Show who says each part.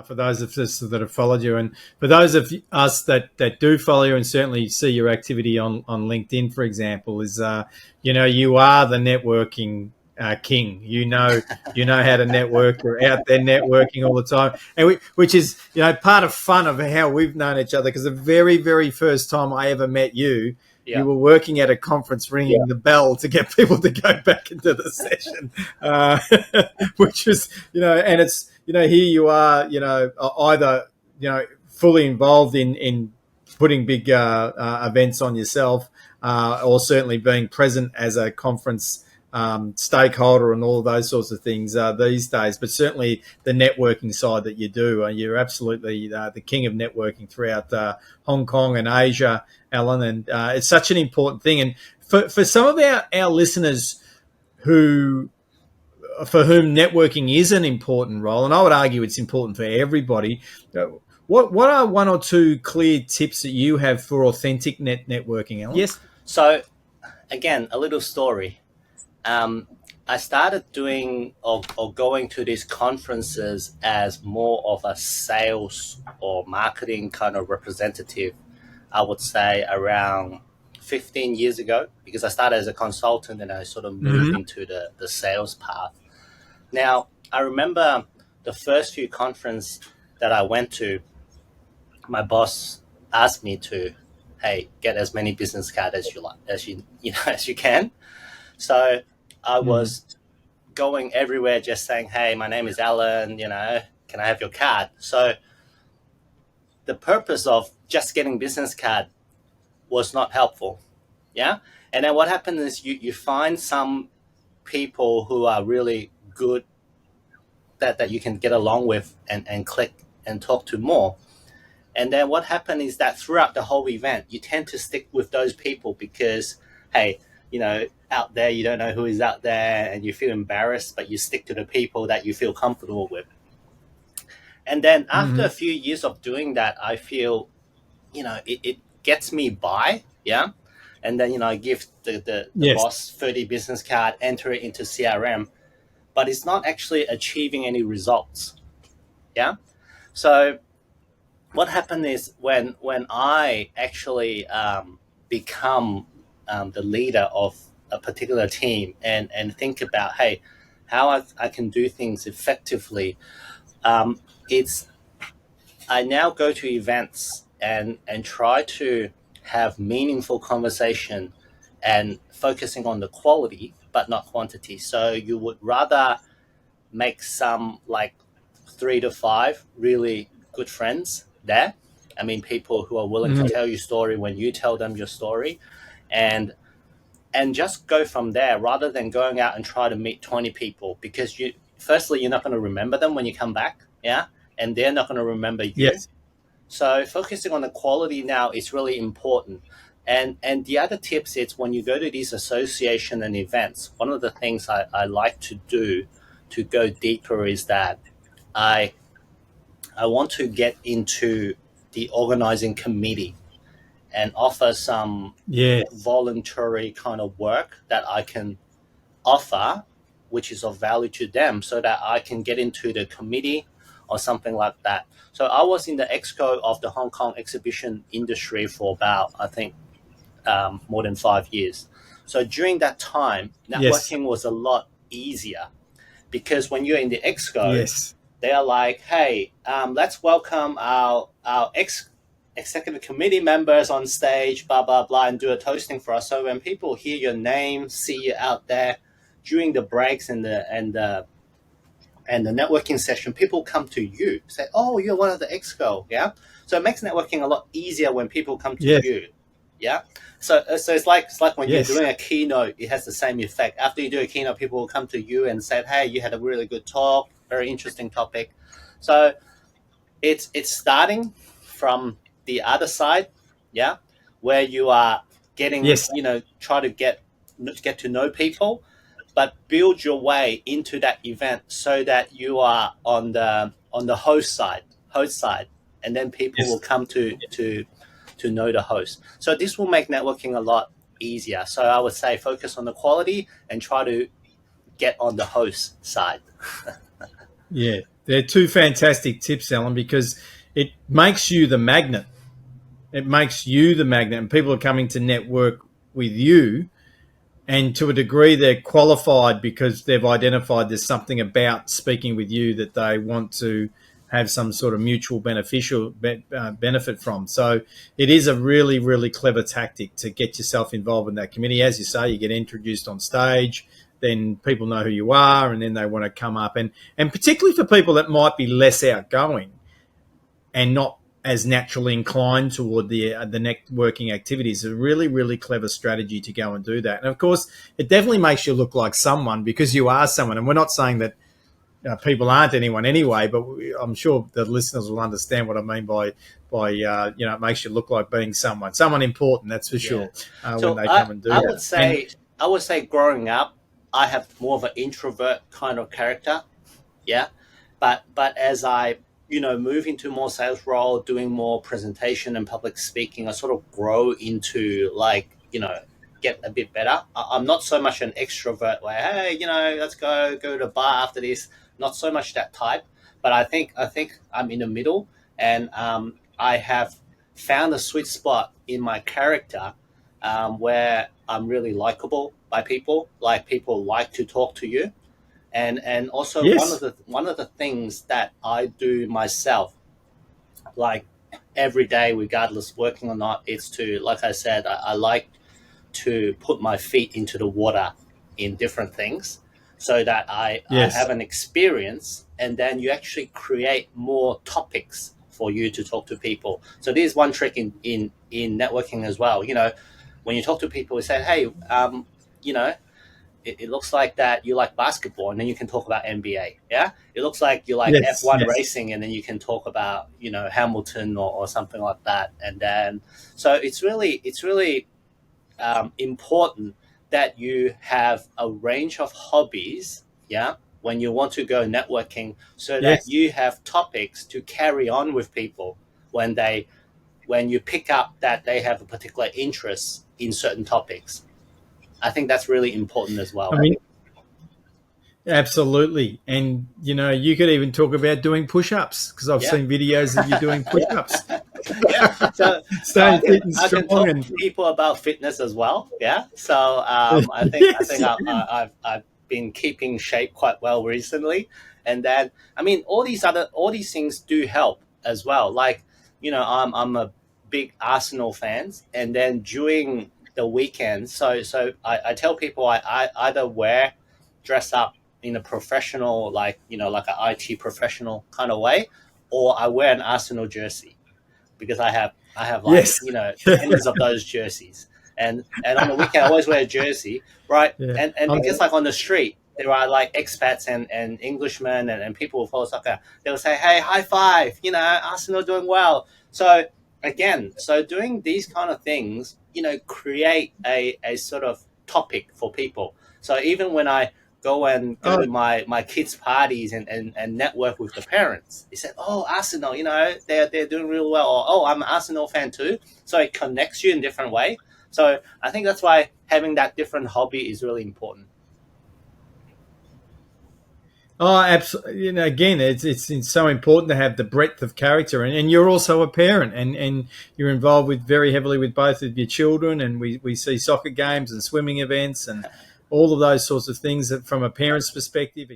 Speaker 1: for those of us that have followed you, and for those of us that do follow you and certainly see your activity on LinkedIn, for example, is you are the networking king. You know how to network. You're out there networking all the time, and which is part of fun of how we've known each other. Because the very very first time I ever met you. Yeah. You were working at a conference ringing the bell to get people to go back into the session, which was, and it's, here you are, either, fully involved in putting big events on yourself, or certainly being present as a conference stakeholder and all of those sorts of things these days. But certainly the networking side that you do, you're absolutely the king of networking throughout Hong Kong and Asia, Alan, and it's such an important thing. And for some of our listeners for whom networking is an important role, and I would argue it's important for everybody, what are one or two clear tips that you have for authentic networking, Alan?
Speaker 2: Yes. So, again, a little story. I started doing or going to these conferences as more of a sales or marketing kind of representative, I would say around 15 years ago, because I started as a consultant and I sort of moved into the sales path. Now, I remember the first few conferences that I went to, my boss asked me to, hey, get as many business cards as you can. So I was going everywhere just saying, hey, my name is Alan, can I have your card? So the purpose of just getting business card was not helpful. Yeah. And then what happened is you find some people who are really good that you can get along with and click and talk to more. And then what happened is that throughout the whole event, you tend to stick with those people because, hey, out there, you don't know who is out there and you feel embarrassed, but you stick to the people that you feel comfortable with. And then after a few years of doing that, I feel, it gets me by. Yeah. And then, I give the boss 30 business card, enter it into CRM, but it's not actually achieving any results. Yeah. So what happened is when I actually become the leader of a particular team and think about, hey, how I can do things effectively, I now go to events and try to have meaningful conversation and focusing on the quality but not quantity. So you would rather make some like 3 to 5 really good friends there. I mean, people who are willing to tell your story when you tell them your story, and just go from there rather than going out and try to meet 20 people, because firstly, you're not going to remember them when you come back. Yeah. And they're not going to remember you.
Speaker 1: Yes.
Speaker 2: So focusing on the quality now is really important. And the other tips is when you go to these association and events, one of the things I like to do to go deeper is that I want to get into the organizing committee and offer some voluntary kind of work that I can offer, which is of value to them, so that I can get into the committee or something like that. So I was in the exco of the Hong Kong exhibition industry for about, I think, more than 5 years. So during that time, networking was a lot easier, because when you're in the exco, they are like, hey, let's welcome our executive committee members on stage, blah, blah, blah, and do a toasting for us. So when people hear your name, see you out there during the breaks and the networking session, people come to you, say, oh, you're one of the exco, yeah? So it makes networking a lot easier when people come to you, yeah? So it's like when you're doing a keynote, it has the same effect. After you do a keynote, people will come to you and say, hey, you had a really good talk, very interesting topic. So it's starting from the other side, yeah, where you are getting, try to get to know people, but build your way into that event so that you are on the host side, and then people will come to know the host. So this will make networking a lot easier. So I would say focus on the quality and try to get on the host side.
Speaker 1: Yeah, they're two fantastic tips, Alan, because it makes you the magnet. It makes you the magnet, and people are coming to network with you. And to a degree, they're qualified because they've identified there's something about speaking with you that they want to have some sort of mutual benefit from. So it is a really, really clever tactic to get yourself involved in that community. As you say, you get introduced on stage, then people know who you are, and then they want to come up. And particularly for people that might be less outgoing and not as naturally inclined toward the networking activities. A really, really clever strategy to go and do that. And of course, it definitely makes you look like someone because you are someone. And we're not saying that people aren't anyone anyway, but I'm sure the listeners will understand what I mean by it makes you look like being someone important. That's for
Speaker 2: Yeah.
Speaker 1: sure. When
Speaker 2: So
Speaker 1: they come and do
Speaker 2: I
Speaker 1: that.
Speaker 2: would
Speaker 1: And
Speaker 2: say I would say growing up, I have more of an introvert kind of character. Yeah, but as I move into more sales role, doing more presentation and public speaking, I sort of grow into like get a bit better. I'm not so much an extrovert where hey let's go to a bar after this. Not so much that type, but I think I'm in the middle, and I have found a sweet spot in my character where I'm really likable by people. Like people like to talk to you, and also
Speaker 1: yes,
Speaker 2: one of the things that I do myself, like every day, regardless working or not, is to, like I said, I like to put my feet into the water in different things, so that I have
Speaker 1: yes,
Speaker 2: an experience, and then you actually create more topics for you to talk to people. So there's one trick in networking as well. When you talk to people, you say, hey, you know it looks like that you like basketball, and then you can talk about NBA. Yeah, it looks like you like
Speaker 1: yes,
Speaker 2: F1
Speaker 1: yes.
Speaker 2: racing, and then you can talk about Hamilton, or something like that. And then so it's really important that you have a range of hobbies. Yeah, when you want to go networking, so that
Speaker 1: Yes.
Speaker 2: you have topics to carry on with people when you pick up that they have a particular interest in certain topics. I think that's really important as
Speaker 1: I
Speaker 2: well.
Speaker 1: mean, absolutely. And, you could even talk about doing push ups because I've
Speaker 2: Yeah.
Speaker 1: seen videos of you doing push ups,
Speaker 2: Yeah. So
Speaker 1: staying
Speaker 2: I can
Speaker 1: fit and
Speaker 2: I can
Speaker 1: strong.
Speaker 2: talk
Speaker 1: And
Speaker 2: to people about fitness as well. Yeah. So I think
Speaker 1: yes, you can.
Speaker 2: I've been keeping shape quite well recently, and then I mean all these things do help as well. Like I'm a big Arsenal fans, and then during the weekend, so I tell people I either dress up in a professional, like like an IT professional kind of way, or I wear an Arsenal jersey, because I have like
Speaker 1: Yes.
Speaker 2: tens of those jerseys, and on the weekend I always wear a jersey, right?
Speaker 1: Yeah.
Speaker 2: And
Speaker 1: I'm,
Speaker 2: because like on the street there are like expats and Englishmen, and people who follow soccer, they'll say, hey, high five, Arsenal doing well. So again, doing these kind of things, create a sort of topic for people. So even when I go
Speaker 1: oh,
Speaker 2: to my kids' parties and network with the parents. They said, "Oh, Arsenal, they're doing real well." Or, "Oh, I'm an Arsenal fan too." So it connects you in a different way. So I think that's why having that different hobby is really important.
Speaker 1: absolutely. Again, it's so important to have the breadth of character, and you're also a parent, and you're involved with very heavily with both of your children, and we see soccer games and swimming events and all of those sorts of things that from a parent's perspective.